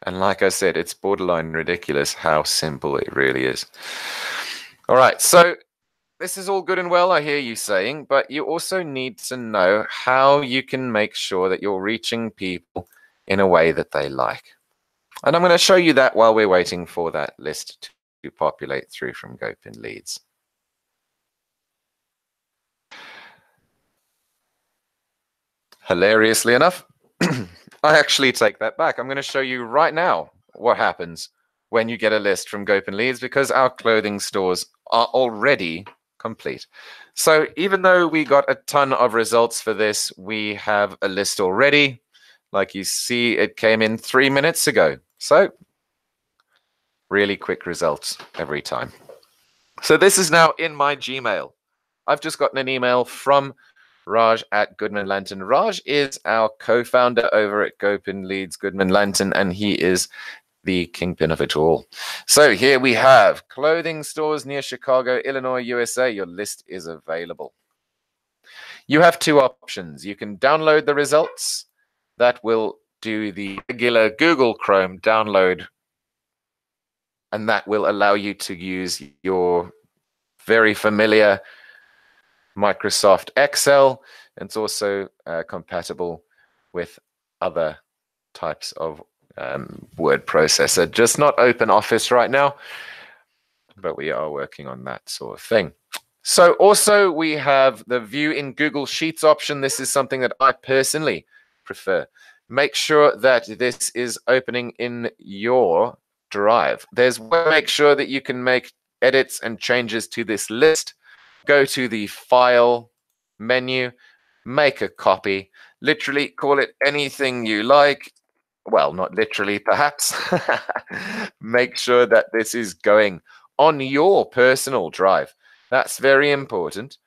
And like I said, it's borderline ridiculous how simple it really is. All right, so this is all good and well, I hear you saying, but you also need to know how you can make sure that you're reaching people in a way that they like. And I'm going to show you that while we're waiting for that list to populate through from GoPinLeads. Hilariously enough, I actually take that back. I'm going to show you right now what happens when you get a list from GoPinLeads, because our clothing stores are already complete. So even though we got a ton of results for this, we have a list already. Like you see, it came in 3 minutes ago. So really quick results every time. So this is now in my Gmail. I've just gotten an email from Raj at Goodman Lantern. Raj is our co-founder over at GoPinLeads Goodman Lantern, and he is the kingpin of it all. So here we have clothing stores near Chicago, Illinois, USA. Your list is available. You have two options. You can download the results. That will do the regular Google Chrome download, and that will allow you to use your very familiar Microsoft Excel. It's also compatible with other types of word processor, just not OpenOffice right now. but we are working on that sort of thing. So also we have the view in Google Sheets option. This is something that I personally prefer. Make sure that this is opening in your Drive. Make sure that you can make edits and changes to this list. Go to the File menu, make a copy, literally call it anything you like. Well, not literally, perhaps. Make sure that this is going on your personal Drive. That's very important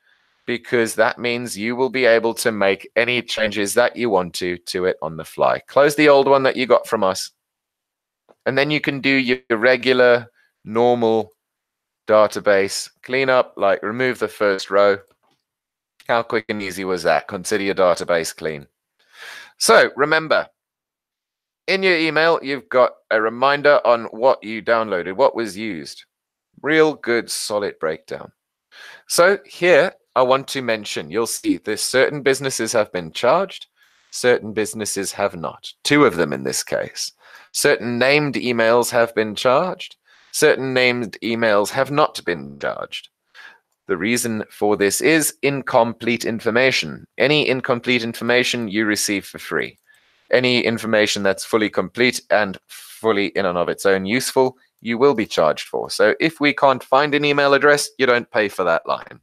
because that means you will be able to make any changes that you want to it on the fly. Close the old one that you got from us, and then you can do your regular, normal database cleanup, like remove the first row. How quick and easy was that? Consider your database clean. So remember, in your email, you've got a reminder on what you downloaded, what was used. Real good, solid breakdown. So here, I want to mention, you'll see there's certain businesses have been charged, certain businesses have not. 2 of them in this case. Certain named emails have been charged, certain named emails have not been charged. The reason for this is incomplete information. Any incomplete information you receive for free. Any information that's fully complete and fully in and of its own useful, you will be charged for. So if we can't find an email address, you don't pay for that line.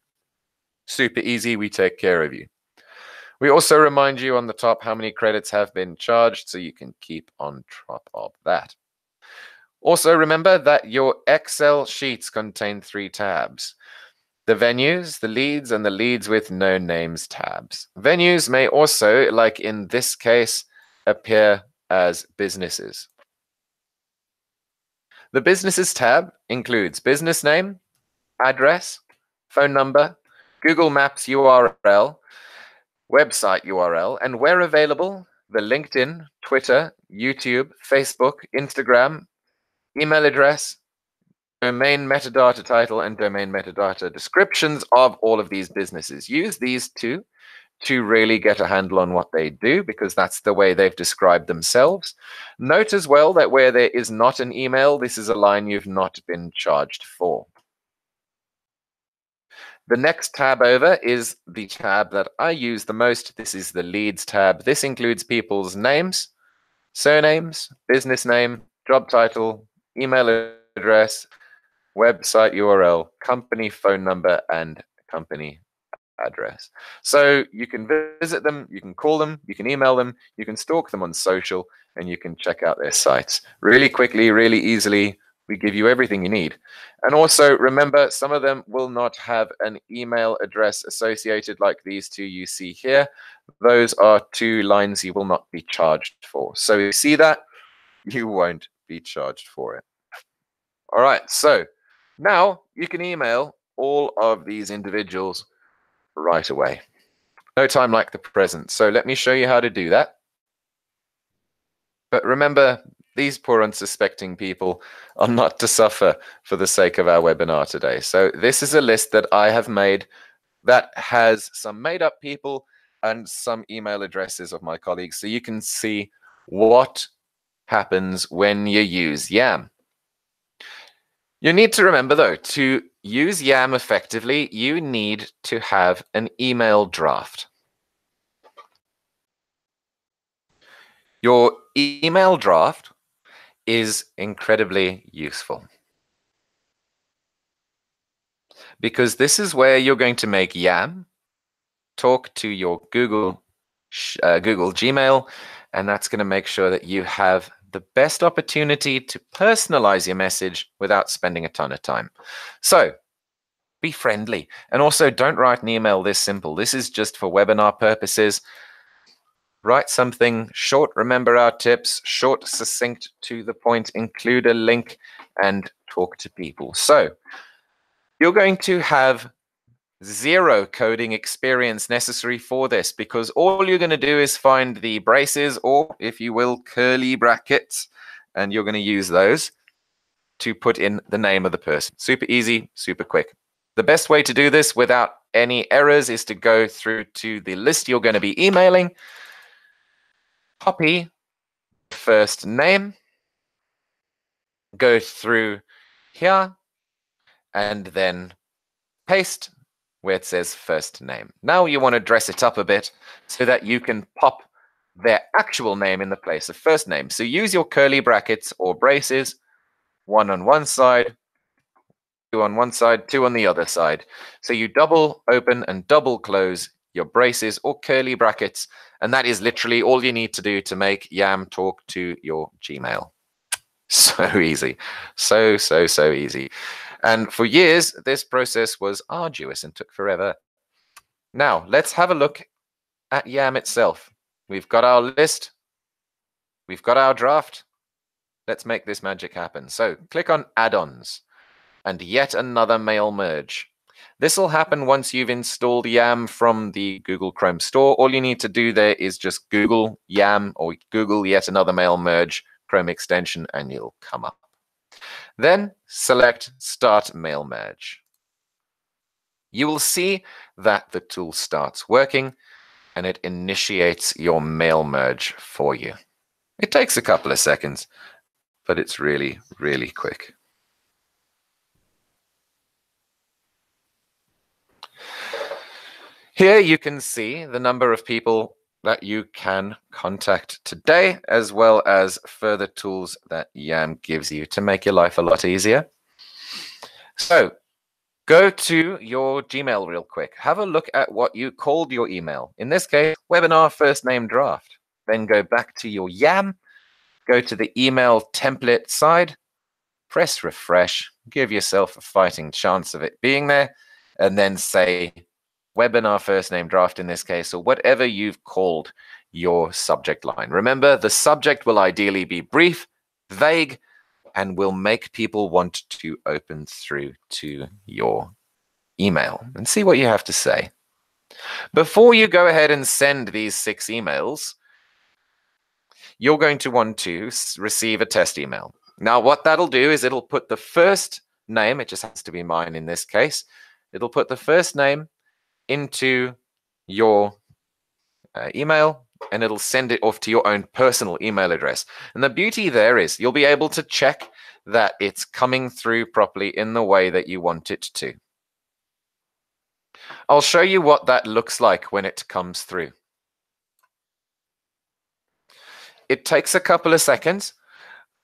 Super easy, we take care of you. We also remind you on the top how many credits have been charged so you can keep on top of that. Also remember that your Excel sheets contain 3 tabs. The venues, the leads, and the leads with no names tabs. Venues may also, like in this case, appear as businesses. The businesses tab includes business name, address, phone number, Google Maps URL, website URL, and where available, the LinkedIn, Twitter, YouTube, Facebook, Instagram, email address, domain metadata title, and domain metadata descriptions of all of these businesses. Use these two to really get a handle on what they do, because that's the way they've described themselves. Note as well that where there is not an email, this is a line you've not been charged for. The next tab over is the tab that I use the most. This is the leads tab. This includes people's names, surnames, business name, job title, email address, website URL, company phone number, and company address. So you can visit them, you can call them, you can email them, you can stalk them on social, and you can check out their sites. Really quickly, really easily, we give you everything you need. And also remember, some of them will not have an email address associated like these 2 you see here. Those are 2 lines you will not be charged for. So you see that? You won't be charged for it. All right, so now you can email all of these individuals right away. No time like the present. So let me show you how to do that. But remember, these poor unsuspecting people are not to suffer for the sake of our webinar today. So this is a list that I have made that has some made up people and some email addresses of my colleagues. So you can see what happens when you use YAM. You need to remember, though, to use YAM effectively, you need to have an email draft. Your email draft is incredibly useful because this is where you're going to make YAM talk to your Google Gmail, and that's going to make sure that you have the best opportunity to personalize your message without spending a ton of time. So be friendly, and also don't write an email this simple. This is just for webinar purposes. Write something short, remember our tips, short, succinct, to the point, include a link, and talk to people. So you're going to have 0 coding experience necessary for this, because all you're going to do is find the braces, or if you will, curly brackets, and you're going to use those to put in the name of the person. Super easy, super quick. The best way to do this without any errors is to go through to the list you're going to be emailing, copy first name, go through here, and then paste where it says first name. Now you want to dress it up a bit so that you can pop their actual name in the place of first name. So use your curly brackets or braces, one on one side, two on one side, two on the other side. So you double open and double close your braces or curly brackets, and that is literally all you need to do to make Yam talk to your Gmail. So easy. So easy. And for years, this process was arduous and took forever. Now, let's have a look at Yam itself. We've got our list. We've got our draft. Let's make this magic happen. So click on add-ons and yet another mail merge. This will happen once you've installed Yam from the Google Chrome store. All you need to do there is just Google Yam or Google yet another mail merge Chrome extension and you'll come up. Then select Start Mail Merge. You will see that the tool starts working and it initiates your mail merge for you. It takes a couple of seconds, but it's really, really quick. Here you can see the number of people that you can contact today, as well as further tools that Yam gives you to make your life a lot easier. So go to your Gmail real quick. Have a look at what you called your email. In this case, webinar first name draft. Then go back to your Yam, go to the email template side, press refresh, give yourself a fighting chance of it being there, and then say webinar first name draft in this case, or whatever you've called your subject line. Remember, the subject will ideally be brief, vague, and will make people want to open through to your email and see what you have to say. Before you go ahead and send these 6 emails, you're going to want to receive a test email. Now, what that'll do is it'll put the first name, it just has to be mine in this case, it'll put the first name into your email, and it'll send it off to your own personal email address. And the beauty there is you'll be able to check that it's coming through properly in the way that you want it to. I'll show you what that looks like when it comes through. It takes a couple of seconds,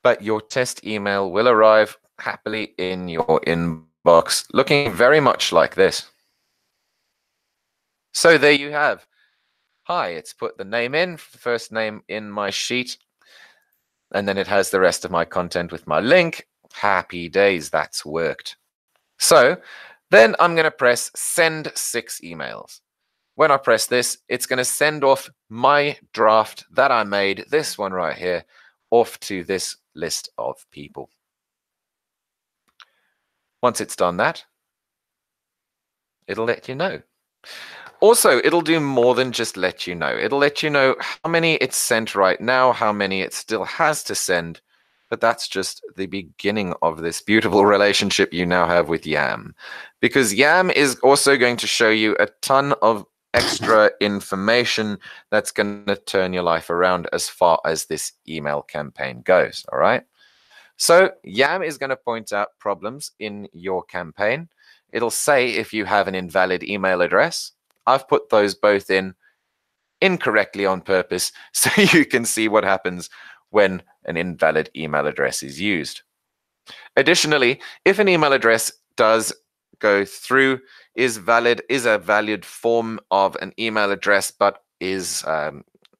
but your test email will arrive happily in your inbox, looking very much like this. So there you have. Hi, it's put the name in, first name in my sheet, and then it has the rest of my content with my link. Happy days, that's worked. So then I'm going to press send 6 emails. When I press this, it's going to send off my draft that I made, this one right here, off to this list of people. Once it's done that, it'll let you know. Also, it'll do more than just let you know. It'll let you know how many it's sent right now, how many it still has to send, but that's just the beginning of this beautiful relationship you now have with Yam. Because Yam is also going to show you a ton of extra information that's going to turn your life around as far as this email campaign goes, all right? So Yam is going to point out problems in your campaign. It'll say if you have an invalid email address. I've put those both in incorrectly on purpose so you can see what happens when an invalid email address is used. Additionally, if an email address does go through, is a valid form of an email address, but is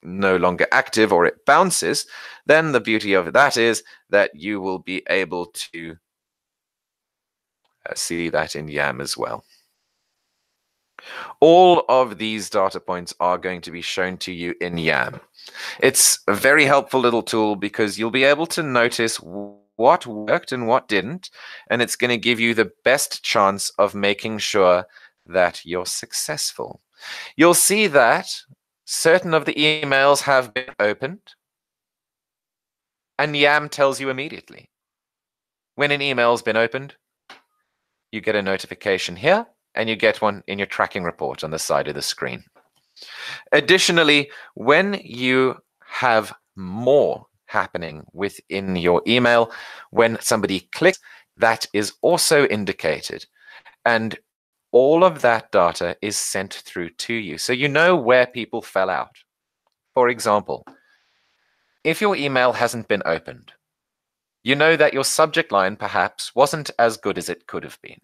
no longer active or it bounces, then the beauty of that is that you will be able to see that in Yam as well. All of these data points are going to be shown to you in Yam. It's a very helpful little tool because you'll be able to notice what worked and what didn't, and it's going to give you the best chance of making sure that you're successful. You'll see that certain of the emails have been opened, and Yam tells you immediately. When an email's been opened, you get a notification here, and you get one in your tracking report on the side of the screen. Additionally, when you have more happening within your email, when somebody clicks, that is also indicated. And all of that data is sent through to you. So you know where people fell out. For example, if your email hasn't been opened, you know that your subject line perhaps wasn't as good as it could have been.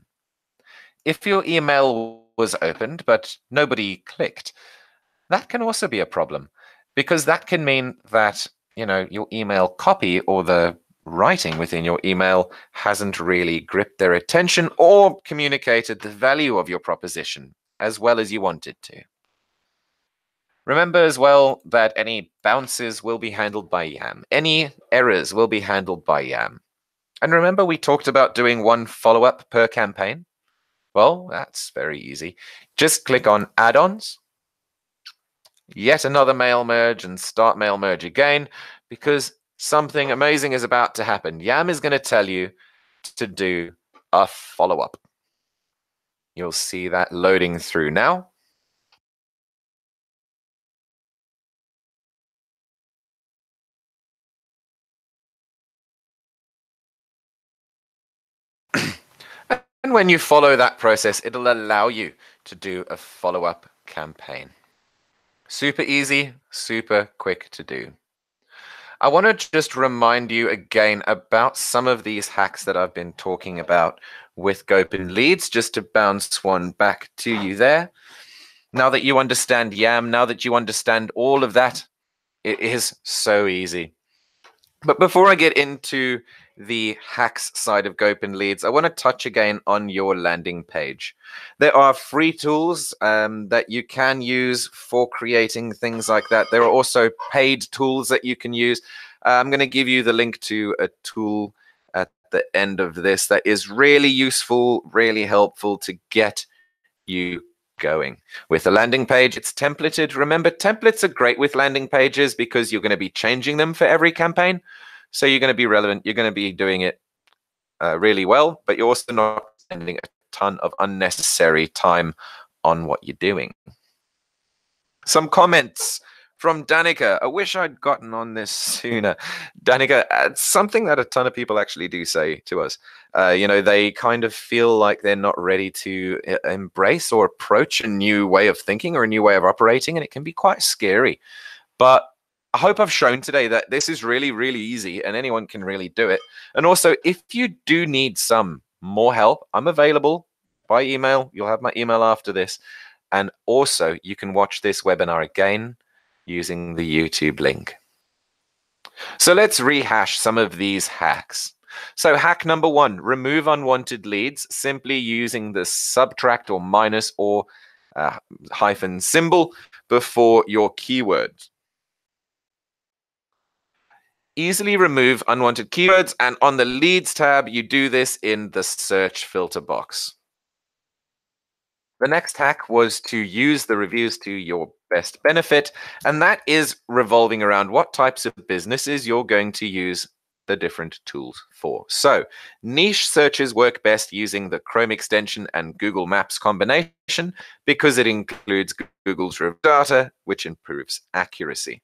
If your email was opened but nobody clicked, that can also be a problem, because that can mean that, your email copy or the writing within your email hasn't really gripped their attention or communicated the value of your proposition as well as you want it to. Remember as well that any bounces will be handled by YAM. Any errors will be handled by YAM. And remember we talked about doing one follow-up per campaign? Well, that's very easy. Just click on Add-ons, yet another mail merge, and start mail merge again, because something amazing is about to happen. YAM is going to tell you to do a follow-up. You'll see that loading through now. And when you follow that process, it'll allow you to do a follow-up campaign. Super easy, super quick to do. I want to just remind you again about some of these hacks that I've been talking about with GoPinLeads, just to bounce one back to you there. Now that you understand YAM, now that you understand all of that, it is so easy. But before I get into the hacks side of GoPinLeads, I want to touch again on your landing page. There are free tools that you can use for creating things like that. There are also paid tools that you can use. I'm going to give you the link to a tool at the end of this that is really useful, really helpful to get you going. With a landing page, it's templated. Remember, templates are great with landing pages because you're going to be changing them for every campaign. So you're going to be relevant. You're going to be doing it really well, but you're also not spending a ton of unnecessary time on what you're doing. Some comments from Danica. I wish I'd gotten on this sooner. Danica, it's something that a ton of people actually do say to us. They kind of feel like they're not ready to embrace or approach a new way of thinking or a new way of operating, and it can be quite scary. But I hope I've shown today that this is really, really easy and anyone can really do it. And also, if you do need some more help, I'm available by email. You'll have my email after this. And also, you can watch this webinar again using the YouTube link. So let's rehash some of these hacks. So hack number 1, remove unwanted leads simply using the subtract or minus or hyphen symbol before your keywords. Easily remove unwanted keywords, and on the leads tab, you do this in the search filter box. The next hack was to use the reviews to your best benefit, and that is revolving around what types of businesses you're going to use the different tools for. So niche searches work best using the Chrome extension and Google Maps combination because it includes Google's review data, which improves accuracy.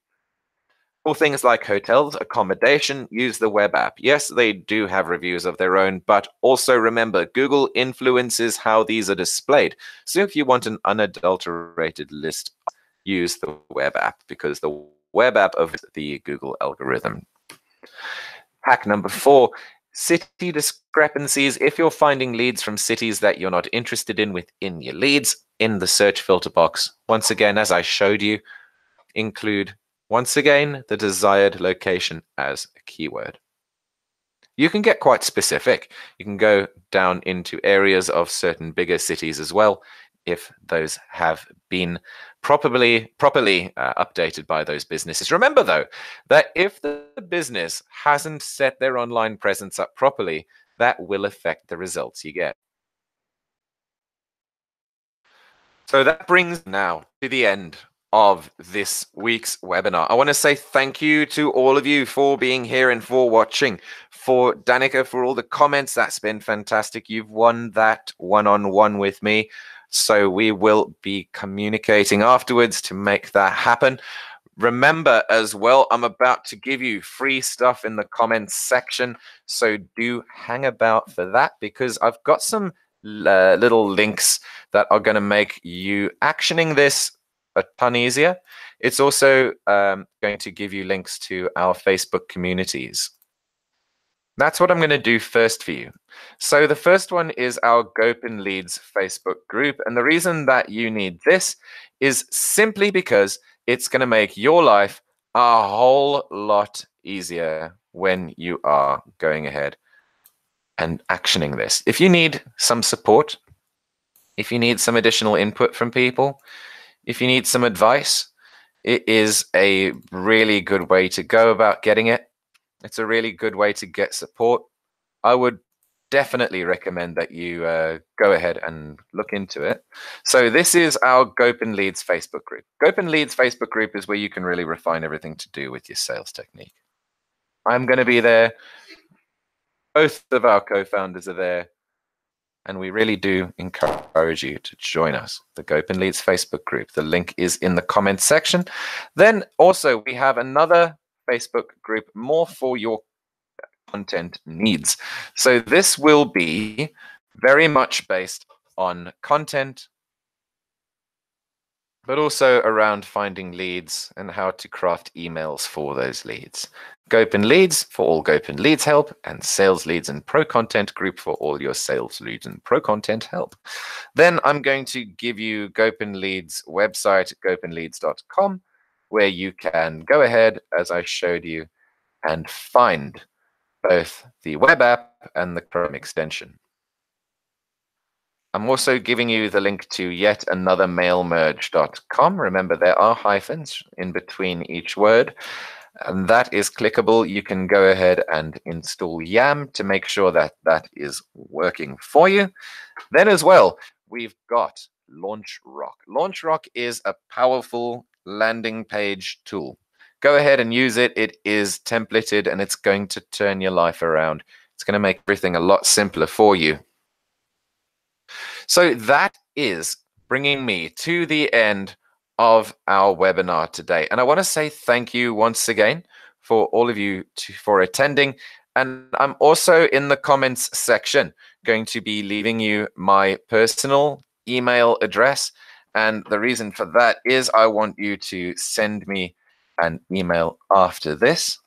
For things like hotels, accommodation, use the web app. Yes, they do have reviews of their own, but also remember, Google influences how these are displayed. So if you want an unadulterated list, use the web app because the web app of the Google algorithm. Hack number 4, city discrepancies. If you're finding leads from cities that you're not interested in within your leads, in the search filter box, once again, as I showed you, include once again the desired location as a keyword. You can get quite specific. You can go down into areas of certain bigger cities as well if those have been properly updated by those businesses. Remember, though, that if the business hasn't set their online presence up properly, that will affect the results you get. So that brings now to the end of this week's webinar. I want to say thank you to all of you for being here and for watching. For Danica, for all the comments, that's been fantastic. You've won that one-on-one with me. So we will be communicating afterwards to make that happen. Remember as well, I'm about to give you free stuff in the comments section. So do hang about for that, because I've got some little links that are going to make you actioning this a ton easier. It's also going to give you links to our Facebook communities. That's what I'm going to do first for you. So the first one is our GoPinLeads Facebook group. And the reason that you need this is simply because it's going to make your life a whole lot easier when you are going ahead and actioning this. If you need some support, if you need some additional input from people, if you need some advice, it is a really good way to go about getting it. It's a really good way to get support. I would definitely recommend that you go ahead and look into it. So this is our GoPinLeads Facebook group. GoPinLeads Facebook group is where you can really refine everything to do with your sales technique. I'm going to be there. Both of our co-founders are there. And we really do encourage you to join us, the GoPinLeads Facebook group. The link is in the comments section. Then also we have another Facebook group more for your content needs. So this will be very much based on content, but also around finding leads and how to craft emails for those leads. GoPinLeads for all GoPinLeads help, and Sales Leads and Pro Content group for all your sales leads and pro content help. Then I'm going to give you GoPinLeads website, gopinleads.com, where you can go ahead, as I showed you, and find both the web app and the Chrome extension. I'm also giving you the link to yet another mailmerge.com. Remember, there are hyphens in between each word, and that is clickable. You can go ahead and install YAM to make sure that that is working for you. Then as well, we've got LaunchRock. LaunchRock is a powerful landing page tool. Go ahead and use it. It is templated and it's going to turn your life around. It's going to make everything a lot simpler for you. So that is bringing me to the end of our webinar today. And I want to say thank you once again for all of you for attending. And I'm also in the comments section going to be leaving you my personal email address. And the reason for that is I want you to send me an email after this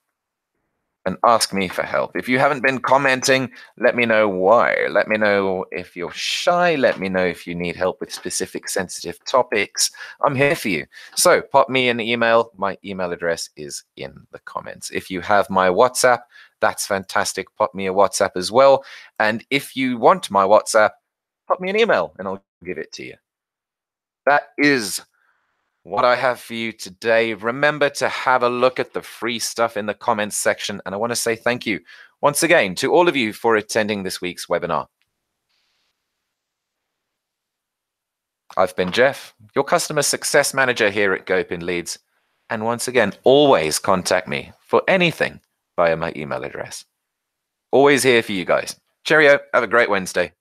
and ask me for help. If you haven't been commenting, let me know why. Let me know if you're shy. Let me know if you need help with specific sensitive topics. I'm here for you. So pop me an email. My email address is in the comments. If you have my WhatsApp, that's fantastic. Pop me a WhatsApp as well. And if you want my WhatsApp, pop me an email and I'll give it to you. That is what I have for you today. Remember to have a look at the free stuff in the comments section. And I want to say thank you once again to all of you for attending this week's webinar. I've been Jeff, your customer success manager here at GoPinLeads. And once again, always contact me for anything via my email address. Always here for you guys. Cheerio. Have a great Wednesday.